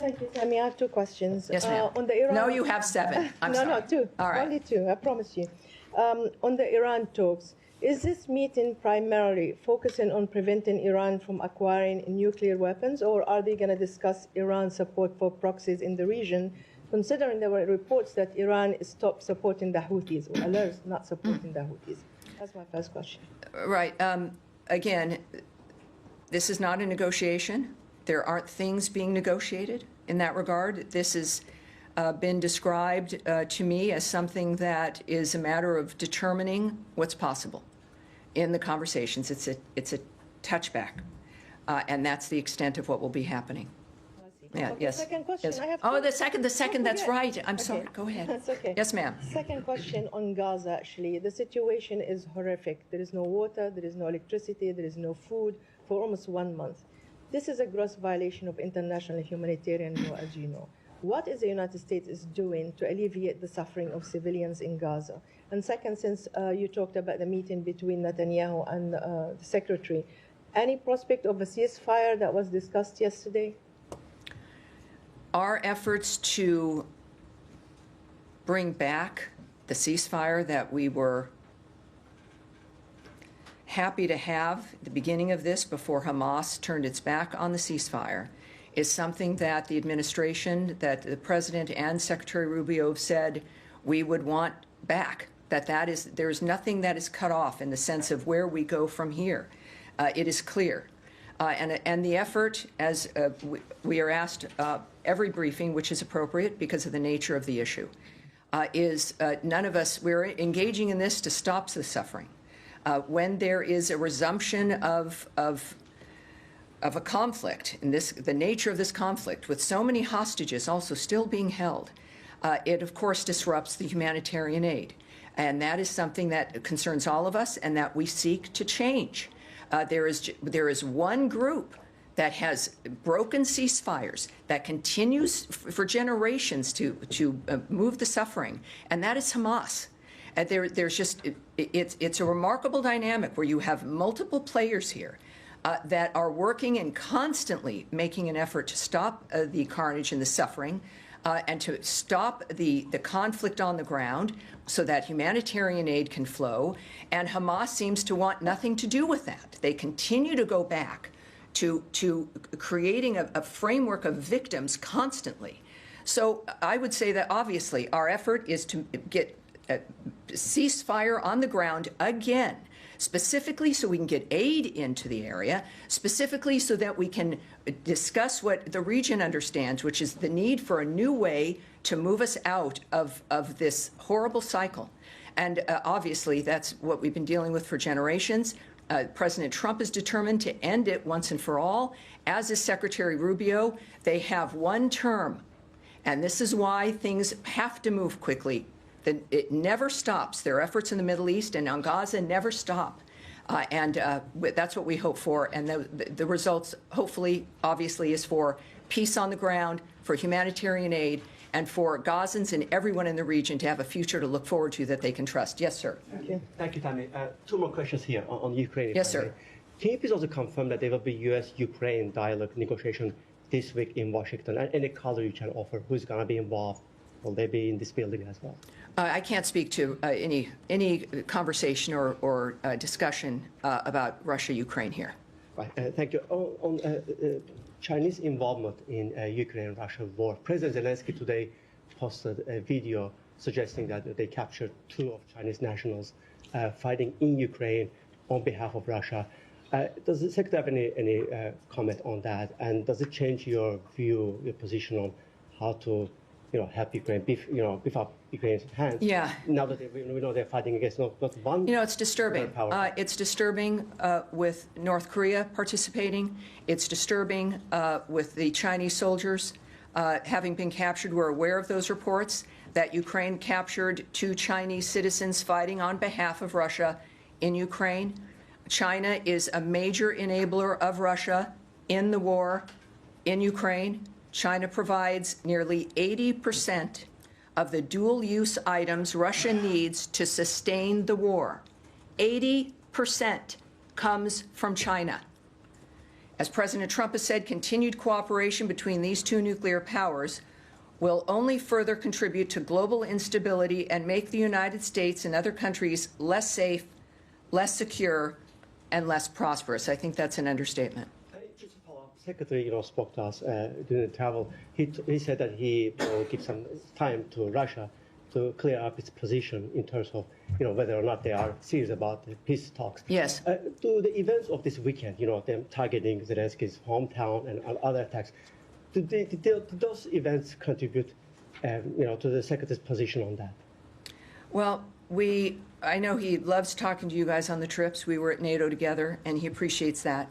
Thank you, Tammy. I have two questions. Yes, ma'am. On the Iran... No, you have 7. I'm sorry. No, 2. All right. Only 2, I promise you. On the Iran talks, is this meeting primarily focusing on preventing Iran from acquiring nuclear weapons, or are they going to discuss Iran's support for proxies in the region, considering there were reports that Iran stopped supporting the Houthis, or alerts not supporting the Houthis? That's my first question. Right. Again, this is not a negotiation. There aren't things being negotiated in that regard. This has been described to me as something that is a matter of determining what's possible in the conversations. It's a touchback, and that's the extent of what will be happening. Yeah, Okay, yes. second question. Yes. I have Oh, two. the second, that's right. I'm Okay. sorry. Go ahead. That's okay. Yes, ma'am. Second question on Gaza, actually. The situation is horrific. There is no water, there is no electricity, there is no food for almost 1 month. This is a gross violation of international humanitarian law, as you know. What is the United States doing to alleviate the suffering of civilians in Gaza? And second, since you talked about the meeting between Netanyahu and the secretary, any prospect of a ceasefire that was discussed yesterday? Our efforts to bring back the ceasefire that we were happy to have at the beginning of this, before Hamas turned its back on the ceasefire, is something that the administration, that the President and Secretary Rubio have said we would want back, there is nothing that is cut off in the sense of where we go from here. It is clear. And the effort, as we are asked every briefing, which is appropriate because of the nature of the issue, is none of us, we're engaging in this to stop the suffering. When there is a resumption of a conflict, and the nature of this conflict, with so many hostages also still being held, it of course disrupts the humanitarian aid. And that is something that concerns all of us and that we seek to change. There is one group that has broken ceasefires, that continues for generations to move the suffering, and that is Hamas. And it's a remarkable dynamic where you have multiple players here that are working and constantly making an effort to stop the carnage and the suffering, and to stop the conflict on the ground so that humanitarian aid can flow. And Hamas seems to want nothing to do with that. They continue to go back to creating a framework of victims constantly. So I would say that obviously our effort is to get a ceasefire on the ground again, specifically so we can get aid into the area, specifically so that we can discuss what the region understands, which is the need for a new way to move us out of this horrible cycle. And obviously, that's what we've been dealing with for generations. President Trump is determined to end it once and for all, as is Secretary Rubio. They have one term, and this is why things have to move quickly. It never stops. Their efforts in the Middle East and on Gaza never stop. And that's what we hope for. And the results, hopefully, obviously, is for peace on the ground, for humanitarian aid, and for Gazans and everyone in the region to have a future to look forward to that they can trust. Yes, sir. Thank you. Thank you, Tammy. 2 more questions here on Ukraine. Yes, sir. Can you please also confirm that there will be U.S.-Ukraine dialogue negotiation this week in Washington? And any color you can offer, who's going to be involved? Will they be in this building as well? I can't speak to any conversation or discussion about Russia-Ukraine here. Right. Thank you. On Chinese involvement in Ukraine-Russia war, President Zelensky today posted a video suggesting that they captured 2 of Chinese nationals fighting in Ukraine on behalf of Russia. Does the Secretary have any comment on that? And does it change your view, your position on how to help Ukraine beef up Ukraine's hands? Yeah. Now that we know they're fighting against not one. It's disturbing. It's disturbing with North Korea participating. It's disturbing with the Chinese soldiers having been captured. We're aware of those reports that Ukraine captured 2 Chinese citizens fighting on behalf of Russia in Ukraine. China is a major enabler of Russia in the war in Ukraine. China provides nearly 80% of the dual-use items Russia needs to sustain the war. 80% comes from China. As President Trump has said, continued cooperation between these two nuclear powers will only further contribute to global instability and make the United States and other countries less safe, less secure, and less prosperous. I think that's an understatement. Just to follow up, Secretary, spoke to us during the travel. He said that he will give some time to Russia to clear up its position in terms of, whether or not they are serious about the peace talks. Yes. To the events of this weekend, them targeting Zelensky's hometown and other attacks, did those events contribute, to the Secretary's position on that? Well, I know he loves talking to you guys on the trips. We were at NATO together, and he appreciates that.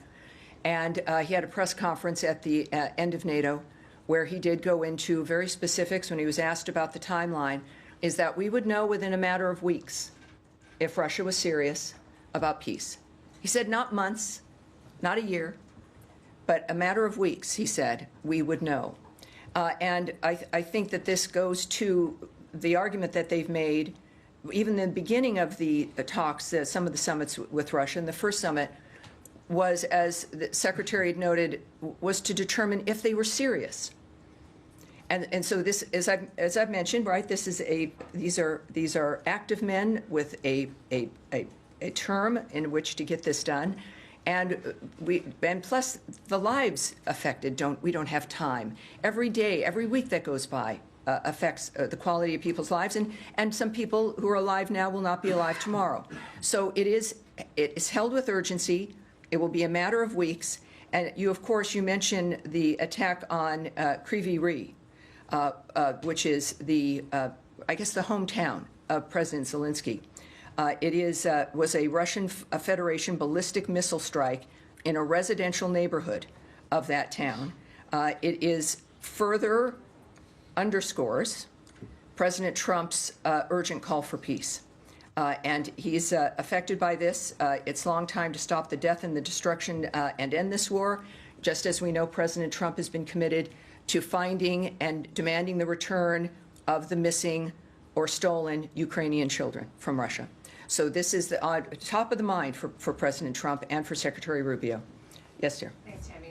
And he had a press conference at the end of NATO where he did go into very specifics when he was asked about the timeline, is that we would know within a matter of weeks if Russia was serious about peace. He said not months, not a year, but a matter of weeks, he said, we would know. And I think that this goes to the argument that they've made, even in the beginning of the talks, some of the summits with Russia, and the first summit was, as the Secretary had noted, was to determine if they were serious. And so this, as I've mentioned, right, these are active men with a term in which to get this done, and plus the lives affected. We don't have time. Every day, every week that goes by affects the quality of people's lives, and some people who are alive now will not be alive tomorrow. So it is held with urgency. It will be a matter of weeks. And of course, you mentioned the attack on Kryvyi Rih. Which is I guess the hometown of President Zelensky. It was a Russian Federation ballistic missile strike in a residential neighborhood of that town. It is further underscores President Trump's urgent call for peace. And he's affected by this. It's long time to stop the death and the destruction and end this war. Just as we know, President Trump has been committed to finding and demanding the return of the missing or stolen Ukrainian children from Russia. So this is the top of the mind for President Trump and for Secretary Rubio. Yes, sir. Thanks, Tammy.